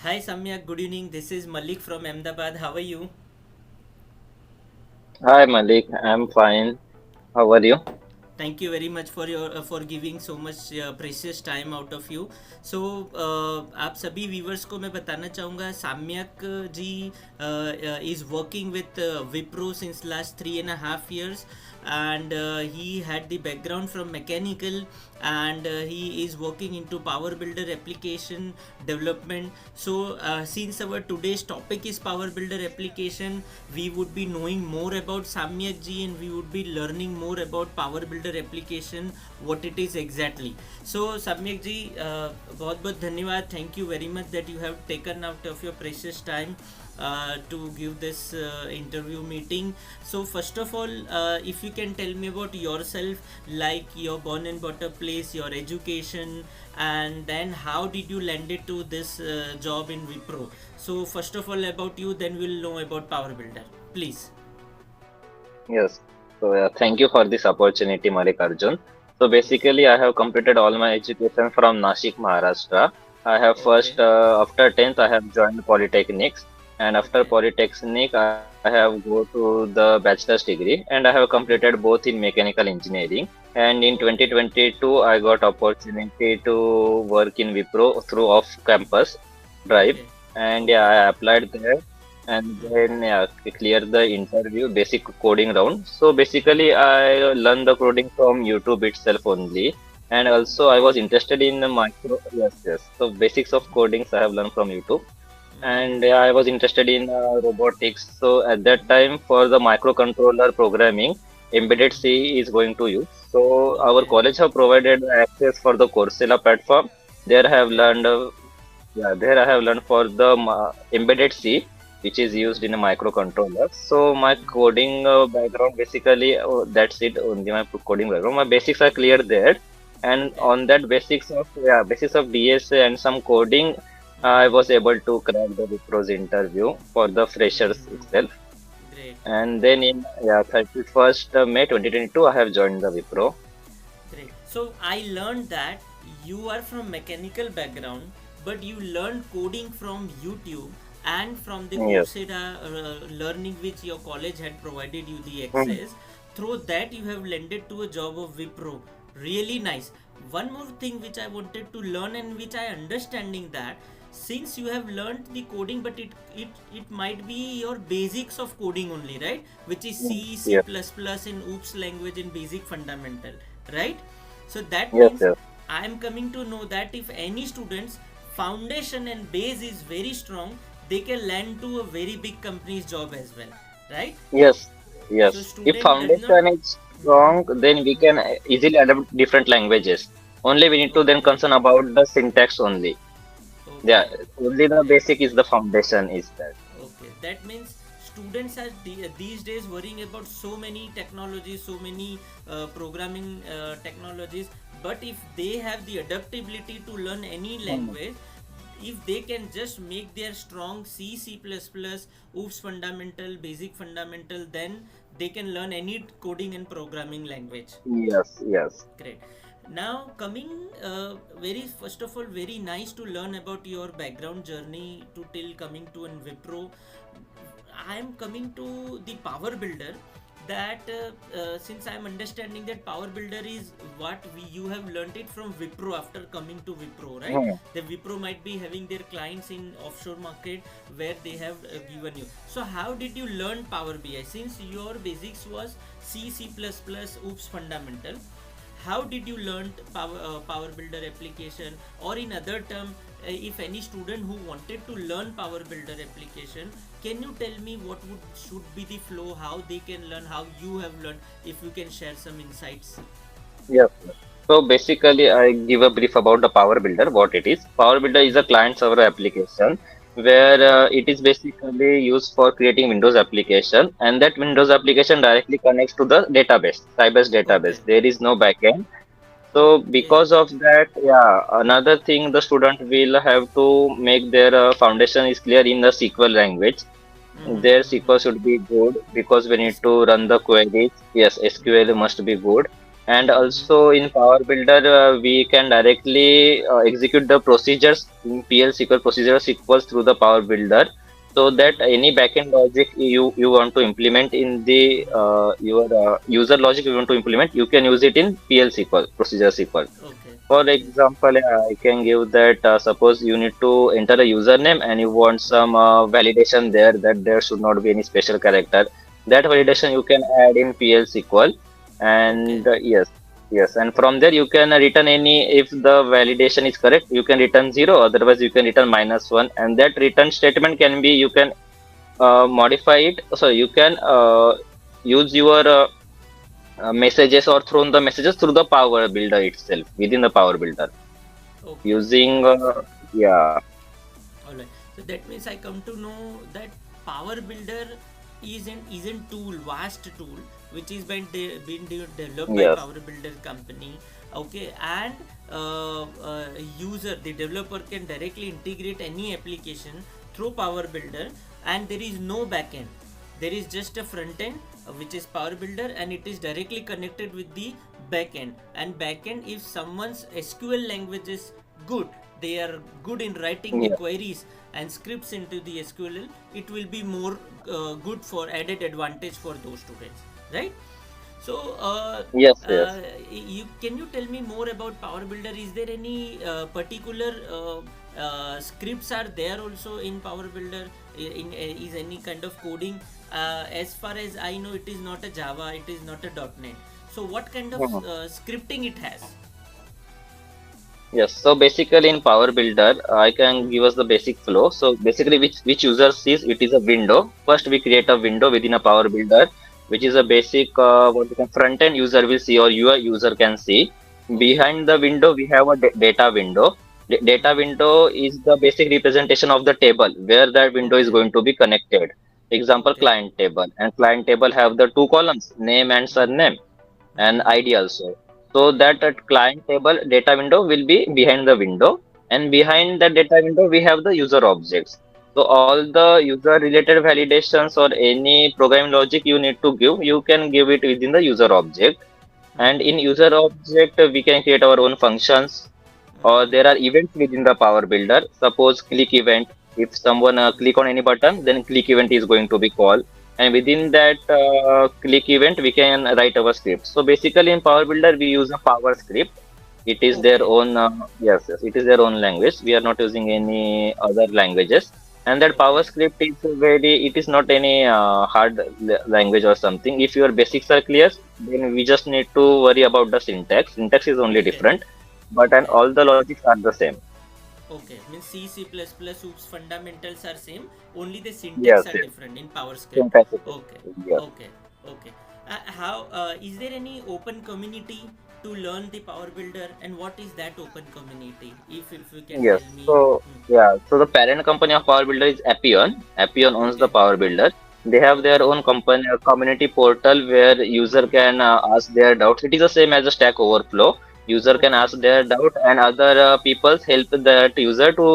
Hi Samyak, good evening. This is Malik from Ahmedabad. How are you? Hi Malik, I'm fine. How are you? Thank you very much for your for giving so much precious time out of you. So आप सभी viewers को मैं बताना चाहूँगा साम्यक जी is working with Wipro since last 3.5 years, and he had the background from mechanical, and he is working into Power Builder application development. So since our today's topic is Power Builder application, we would be knowing more about Samyak ji, and we would be learning more about Power Builder application, what it is exactly. So Samyak ji, बहुत बहुत धन्यवाद. Thank you very much that you have taken out of your precious time to give this interview meeting. So first of all, if you can tell me about yourself, like your born and brought up place, your education, and then how did you landed to this job in Wipro. So first of all about you, then we'll know about Power Builder, please. Yes. Thank you for this opportunity, Malik Arjun. So basically, I have completed all my education from Nashik, Maharashtra. I have Okay. first, after 10th, I have joined polytechnics, and after Okay. polytechnic, I have go to the bachelor's degree, and I have completed both in mechanical engineering. And in Oh. 2022, I got opportunity to work in Wipro through off-campus drive, Okay. and yeah, Okay. I applied there and then yeah, clear the interview basic coding round. So basically I learned the coding from YouTube itself only, and also I was Great. interested in the micro. Yes. So basics of codings I have learned from YouTube, and Mm-hmm. I was interested in robotics. So at that time for the microcontroller programming, embedded C is going to use. So our Okay. college have provided access for the Coursera platform. There I have Okay. learned there I have learned for the embedded C, which is used in a microcontroller. So my coding background basically, that's it. Only my coding background. My basics are clear there, and Okay. on that basics of DSA and some coding, I was able to crack the Wipro's interview for the freshers itself. Great. And then in 31st May 2022, I have joined the Wipro. Great. So I learned that you are from mechanical background, but you learned coding from YouTube and from the Yes. Coursera learning which your college had provided you the Hmm. access. Through that, you have landed to a job of Wipro. Really nice. One more thing which I wanted to learn and which I understanding that since you have learned the coding, but it might be your basics of coding only, right? Which is C, C++, Yes. in OOPS language and basic fundamental, right? So that Yes. means Yes. I am coming to know that if any students foundation and base is very strong, they can land to a very big company's job as well, right? Yes, So yes. If student does not. foundation is strong, then we can easily adapt different languages. Only we need to then Okay. concern about the syntax only. Yeah, Okay. only the Great. basic is the foundation is that. Okay, that means students are these days worrying about so many technologies, so many programming technologies. But if they have the adaptability to learn any Hmm. language, if they can just make their strong C, C++, OOPS fundamental, basic fundamental, then they can learn any coding and programming language. Yes, yes. Great. Now coming, very first of all, very nice to learn about your background journey to till coming to an Wipro. I am coming to the Power Builder. That since I am understanding that Power Builder is what you have learnt it from Wipro after coming to Wipro, right? Hmm. The Wipro might be having their clients in offshore market where they have given you. So how did you learn Power BI since your basics was C, C++, OOPS fundamental? How did you learn Power Builder application, or in other term, if any student who wanted to learn Power Builder application, can you tell me what would should be the flow, how they can learn, how you have learned, if you can share some insights. Yes. So basically, I give a brief about the Power Builder, what it is. Power Builder is a client server application where Okay. it is basically used for creating Windows application, and that Windows application directly connects to the database, Sybase Okay. database. There is no backend. So Okay. because of that, yeah, another thing the student will have to make their foundation is clear in the SQL language. Their SQL should be good because we need to SQL. run the queries. Yes, SQL must be good. And Mm-hmm. also in PowerBuilder, we can directly execute the procedures in PL SQL procedures equals through the PowerBuilder, so that Mm-hmm. any backend logic you want to implement in the your user logic you want to implement, you can use it in PL SQL procedure SQL. Okay. For Okay. example, I can give that suppose you need to enter a username and you want some validation there that there should not be any special character. That validation Mm-hmm. you can add in PL SQL, Okay. and yes, yes, and from there you can return any, if the validation is correct, you can return zero. Otherwise, you can return -1, and that return statement can be you can modify it. So you can use your messages or thrown the messages through the Power Builder itself within the Power Builder Okay. using Okay. yeah, All right. So that means I come to know that Power Builder is an tool, vast tool, which is developed by yes, Power Builder company. Okay, and user, the developer can directly integrate any application through Power Builder, and there is no backend. There is just a front end, which is Power Builder, and it is directly connected with the backend. And backend, if someone's SQL language is good, they are good in writing the yeah, queries and scripts into the SQL, it will be more good for added advantage for those students, right? So, yes, yes, can you tell me more about Power Builder? Is there any particular scripts are there also in Power Builder? Is any kind of coding? As far as I know, it is not a Java, it is not a .NET. So, what kind of mhm. scripting it has? Yes. So basically, in Power Builder, I can give us the basic flow. So basically, which user sees it is a window. First, we create a window within a Power Builder, which is a basic what we can front end user will see or your user can see. Okay. Behind the window, we have a data window. Data Mm-hmm. window is the basic representation of the table where that window is Okay. going to be connected. Example, Okay. client table, and client table have the two columns, name and surname, and Mm-hmm. ID also. So that at client table data window will be behind the window, and Mm-hmm. behind the data window we have the user objects. So all Okay. the user related validations or any programming logic you need to give, you can give it within the user object. And Mm-hmm. in user object, we can create our own functions, or Mm-hmm. there are events within the Power Builder. Suppose click event. If someone click on any button, then click event is going to be called. And within Mm-hmm. that click event, we can write our script. So basically, in Power Builder, we use a Power script. It is their Okay. own, yes, yes, it is their own language. We are not using any other languages. And that Power Okay. script is very, it is not any hard language or something. If your basics are clear, then we just need to worry about the syntax. Syntax is only Okay. different, but and Okay. all the logics are the same. Okay. Means C, C++, OOPS fundamentals are same. Only the syntax Yes, are yes. different in PowerScript. Syntax is Okay. different. Yes. Okay. Okay. How is there any open community to learn the Power Builder, and what is that open community? If you can Yes. tell me. So yeah. So the parent company of Power Builder is Appian. Appian owns the Okay. Power Builder. They have their Okay. own company community portal where user can ask their doubts. It is the same as a Stack Overflow. User can Okay. ask their doubt, and other people's help that user to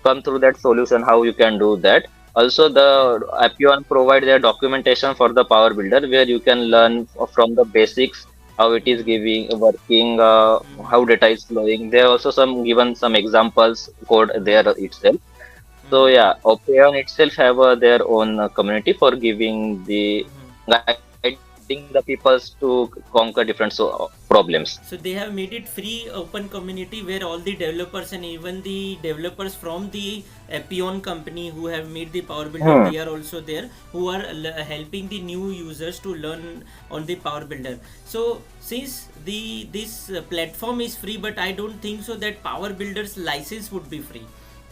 come through that solution. How you can do that. Also, the Okay. Appian provide their documentation for the Power Builder where you can Mm-hmm. learn from the basics how it is Mm-hmm. giving working, how Mm-hmm. data is flowing. There are also some given some examples code there Mm-hmm. itself. So Mm-hmm. yeah, Opeon itself have their own community for giving the Mm-hmm. guiding the peoples to conquer different problems. So they have made it free open community where all the developers and even the developers from the Appion company who have made the Power Builder, Hmm. they are also there, who are helping the new users to learn on the Power Builder. So since the this platform is free, but I don't think so that Power Builder's license would be free,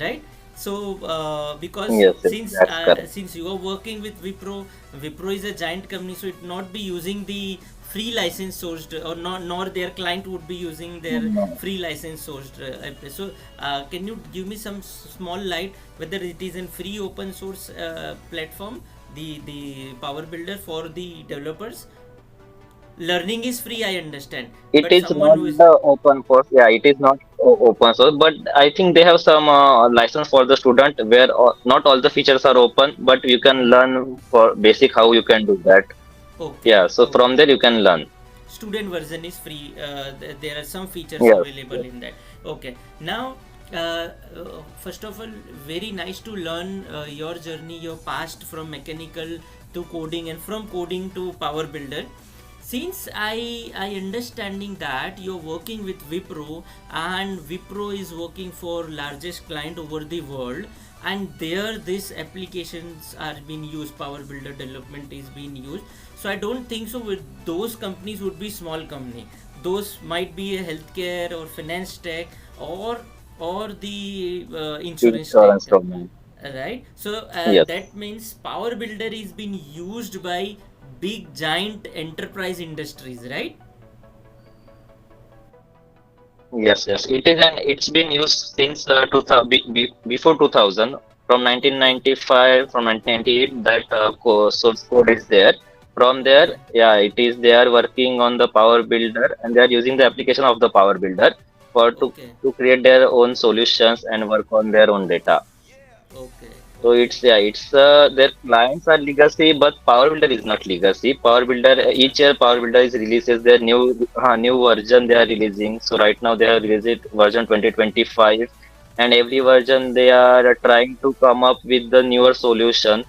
right? So because Yes, yes, that's correct. since you are working with Wipro is a giant company, so it not be using the free license sourced, or not, nor their client would be using their No. free license sourced so can you give me some small light whether it is a free open source platform, the Power Builder for the developers? Learning is free, I understand, It but is someone not who is the open source. Yeah, it is not open source, but I think they have some license for the student where not all the features are open, but you can Mhm. learn for basic how you can do that. Okay, Yeah, so from okay. there you can learn. student version is free. There are some features Yes, available yes, in that. Okay, now first of all, very nice to learn your journey, your past from mechanical to coding and from coding to Power Builder. Since I understanding that you're working with Wipro, and Wipro is working for largest client over the world, and there these applications are being used, Power Builder development is being used. So I don't think so with those companies would be small company. Those might be a healthcare or finance tech, or the insurance tech, insurance domain. right? So Yes. that means Power Builder is being used by big giant enterprise industries, right? Yes, yes, it is, and it's been used since 2000, before 2000, from Okay, 1995, from 1998. That source code is there. From there, okay, yeah, it is. They are working on the Power Builder, and they are using the application of the Power Builder for okay, to create their own solutions and work on their own data. okay, So okay. it's, yeah, it's their clients are legacy, but Power Builder is not legacy. Power Builder, Acha. each year Power Builder is releases their new version they are releasing. So right now they have released it version 2025, and every version they are trying to come up with the newer solution.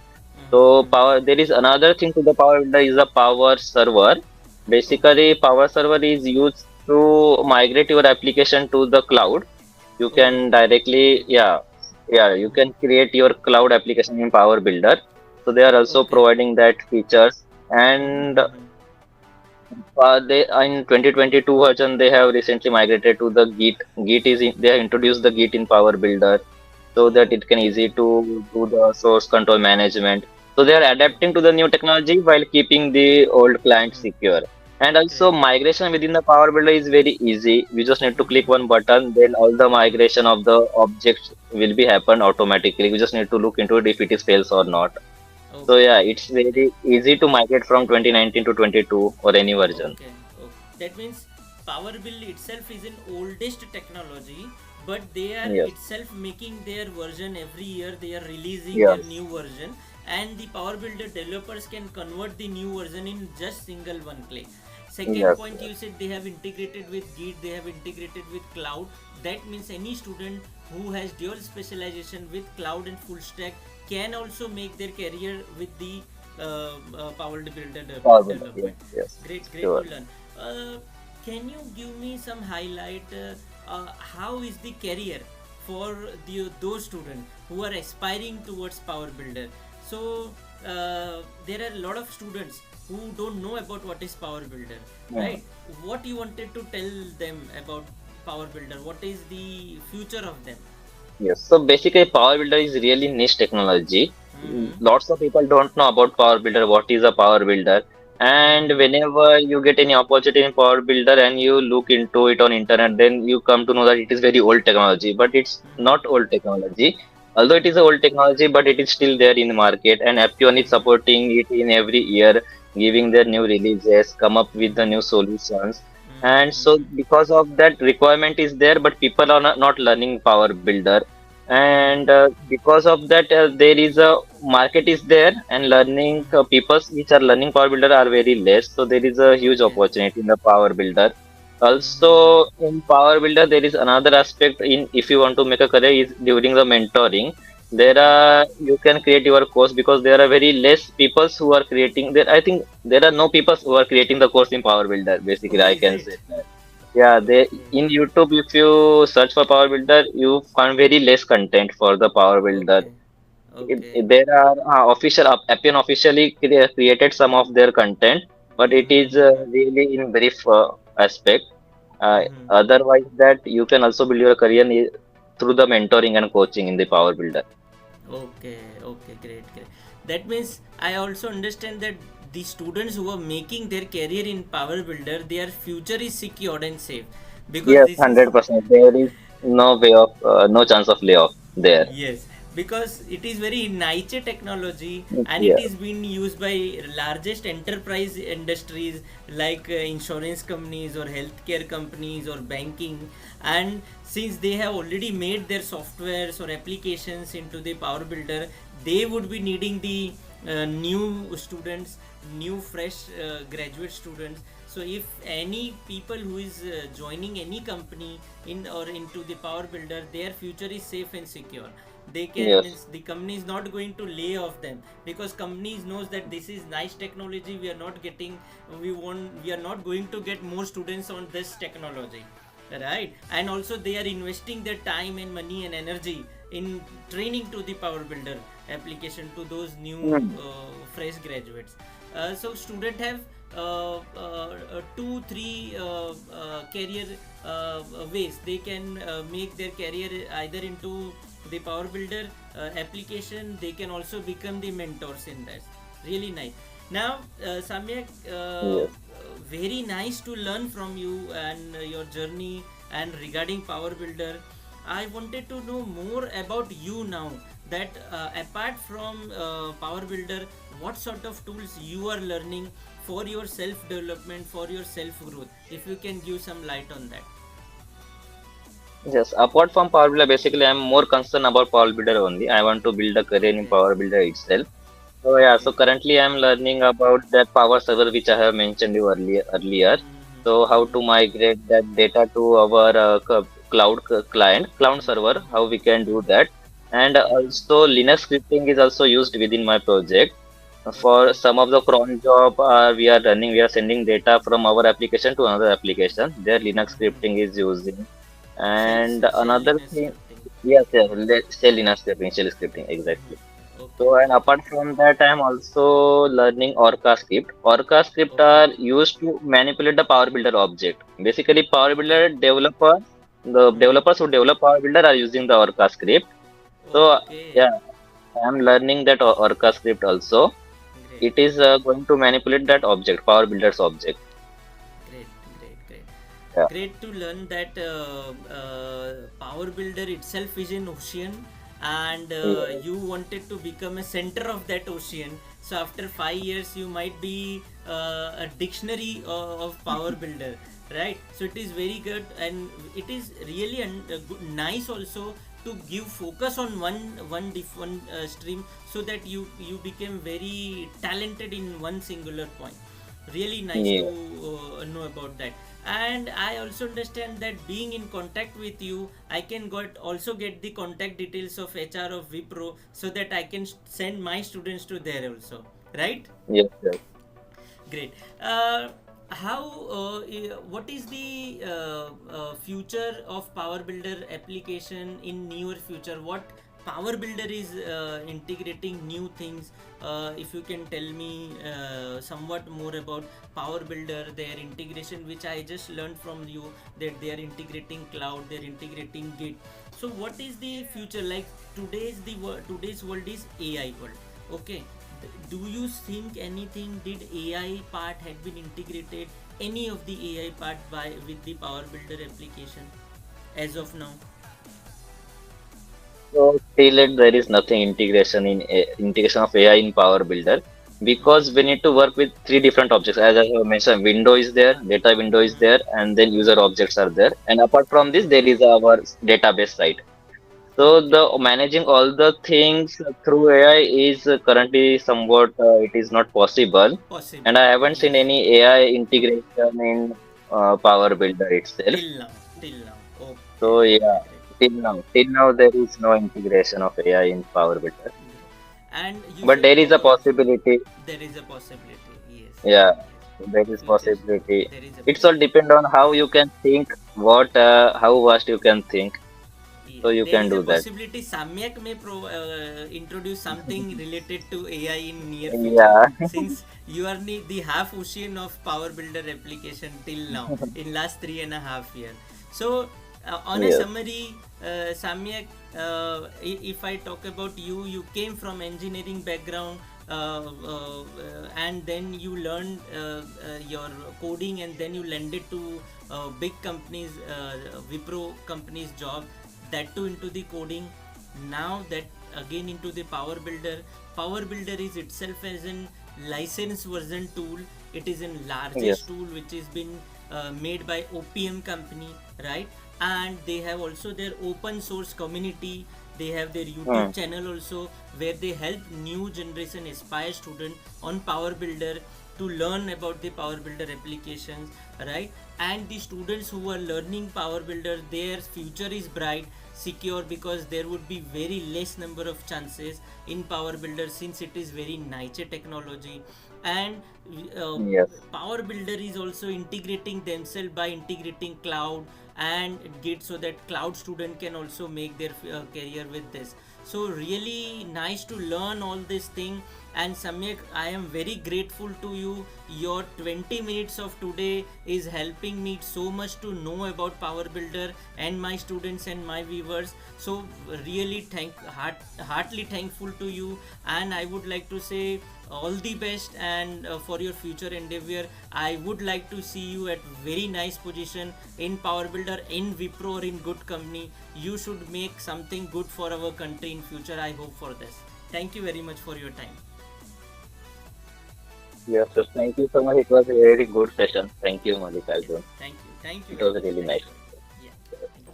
So Mm-hmm. power, there is another thing to the Power Builder is a Power Server. Okay, Basically, Power Server is used to migrate your application to the cloud. You oh, can directly, yeah, you can create your cloud application in Power Builder. So they are also okay. providing that features. And Mm-hmm. they in 2022 version they have recently migrated to the Git. Git is they have introduced the Git in Power Builder so that it can Okay, easy to do the source control management. So they are adapting to the new technology while keeping the old client secure. And okay. also migration within the Power Builder is very easy. You just need to click one Mm-hmm. button, then all the migration of the objects will be happen automatically. We just need to look into it if it is fails or not. So Okay, yeah, it's very easy to migrate from 2019 to 22 or any version. okay, okay. That means Power Bill itself is an oldest technology, but they are Yes, itself making their version every year. They are releasing their yes, new version, and the Power Builder developers can convert the new version in just single one click. Second yes, point, you said they have integrated with Git, they have integrated with cloud. That means any student who has dual specialization with cloud and full stack can also make their career with the Power Builder Power Builder. Yes, development. yes, Great, great to sure. learn. Can you give me some highlight? How is the career for those students who are aspiring towards Power Builder? So there are a lot of students who don't know about what is Power Builder, Hmm. right? What you wanted to tell them about Power Builder? What is the future of them? Yes, so basically, Power Builder is really niche technology. Mm-hmm. Lots of people don't know about Power Builder. What is a Power Builder? And Mm-hmm. whenever you get any opportunity in Power Builder and you look into it on internet, then you come to know that it is very old technology. But it's not old technology. Although it is a old technology, but it is still there in the market. And Appian is supporting it in every year, giving their new releases, come up with the new solutions. And so because of that requirement is there, but people are not learning Power Builder, and because of that there is a market is there, and learning people which are learning Power Builder are very less, so there is a huge Okay. opportunity in the Power Builder. Mm-hmm. Also in Power Builder there is another aspect in, if you want to make a career, is during the mentoring. There are, you can create your course because there are very less people who are creating there. I think there are no people who are creating the course in Power Builder, basically Oh, I is can it? say. Yeah, they Okay. in YouTube, if you search for Power Builder, you find very less content for the Power Builder. Okay. Okay. There are official Appian officially created some of their content, but it is Mm-hmm. really in brief aspect. Mm-hmm. Otherwise, that you can also build your career through the mentoring and coaching in the Power Builder. Okay, okay, great, great. That means I also understand that the students who are making their career in Power Builder, their future is secured and safe, because Yes, this is 100%. There is no way of no chance of layoff there. yes, because it is very niche technology, and it Yeah, is being used by largest enterprise industries like insurance companies or healthcare companies or banking. And since they have already made their softwares or applications into the Power Builder, they would be needing the new students, new fresh graduate students. So if any people who is joining any company in or into the Power Builder, their future is safe and secure. They can, Yes. means the company is not going to lay off them, because companies knows that this is nice technology, we are not getting, we are not going to get more students on this technology, right? And also they are investing their time and money and energy in training to the Power Builder application to those new Hmm. fresh graduates. So student have 2 3 career ways they can make their career, either into the Power Builder application. They can also become the mentors in that. Really nice. Now, Samyak, Yes. very nice to learn from you and your journey and regarding Power Builder. I wanted to know more about you now, that apart from Power Builder, what sort of tools you are learning for your self development, for your self growth. If you can give some light on that. Yes. Apart from Power Builder, basically, I'm more concerned about Power Builder only. I want to build a career in Okay. Power Builder itself. So yeah, so Okay. currently I'm learning about that Power Server which I have mentioned you earlier. So how to migrate that data to our cloud server, how we can do that. And Okay. also Linux scripting is also used within my project. For Okay. some of the cron job we are sending data from our application to another application. There Linux scripting is using. And Shell another Linux thing, scripting. yes, yes, shell Linux scripting, shell scripting, exactly. Okay. So, and apart from that, I am also learning Orca script. Orca script Okay. are used to manipulate the Power Builder object. Basically, Power Okay. Builder developers, the developers who develop Power Builder are using the Orca script. So, Okay. yeah, I am learning that Orca script also. Great. It is going to manipulate that object, Power Builder's object. Great, great, great. Yeah. Great to learn that Power Builder itself is an ocean, and Yeah. you wanted to become a center of that ocean. So after 5 years, you might be a dictionary of Power Builder, right? So it is very good, and it is really nice also to give focus on one stream, so that you became very talented in one singular point. Really nice to Yeah. know about that. And I also understand that being in contact with you, I can also get the contact details of HR of Wipro, so that I can send my students to there also, right? Yes. Yes. Great. How what is the future of Power Builder application in near future? What Power Builder is integrating new things? If you can tell me somewhat more about Power Builder, their integration, which I just learned from you, that they are integrating cloud, they're integrating Git. So what is the future like? Today's world is AI world. Okay, do you think anything, did AI part had been integrated, any of the AI part by with the Power Builder application as of now? So till it, there is nothing integration of AI in Power Builder because we need to work with three different objects. As I have mentioned, window is there, data window is there, and then user objects are there. And apart from this, there is our database side. So Okay, the managing all the things through AI is currently somewhat it is not possible, and possible, I haven't seen yes. any AI integration in Power Builder itself. Till now, till now. So Okay, yeah, great. till now there is no integration of AI in Power Builder. And you But said there is a possibility. there is a possibility. Yes, Yeah, yes. there is Futures, possibility. there is a It's all possibility. depend on how you can think, how fast you can think, so Yes, you there can is a do that. possibility Samyak may introduce something related to AI in near future, Yeah. since you are the half ocean of Power Builder application till now in last 3.5 years. So, on a Yes. summary, Samyak, if I talk about you, you came from engineering background. And then you learned your coding, and then you landed to big companies, Wipro companies job, that too into the coding. Now that again into the Power Builder is itself as an license version tool. It is a largest Yes. tool which is been made by OPM company, right? And they have also their open source community. They have their YouTube Hmm. channel also, where they help new generation aspire student on Power Builder. to learn about the Power Builder applications, right? And the students who are learning Power Builder, their future is bright, secure, because there would be very less number of chances in Power Builder, since it is very niche technology. And uh, Yes. Power Builder is also integrating themselves by integrating cloud and Git, so that cloud student can also make their career with this. So really nice to learn all this thing. And Samyak, I am very grateful to you. Your 20 minutes of today is helping me so much to know about Power Builder and my students and my viewers. So really heartily thankful to you, and I would like to say all the best, and for your future endeavor. I would like to see you at very nice position in Power Builder, in Wipro, or in good company. You should make something good for our country in future. I hope for this. Thank you very much for your time. Yes, so thank you so much. It was a very good session. Thank you, Malika. Thank you It very was much. really Thank nice. you. Yeah.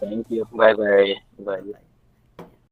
Thank you. Thank you. Bye bye. Bye Bye. bye.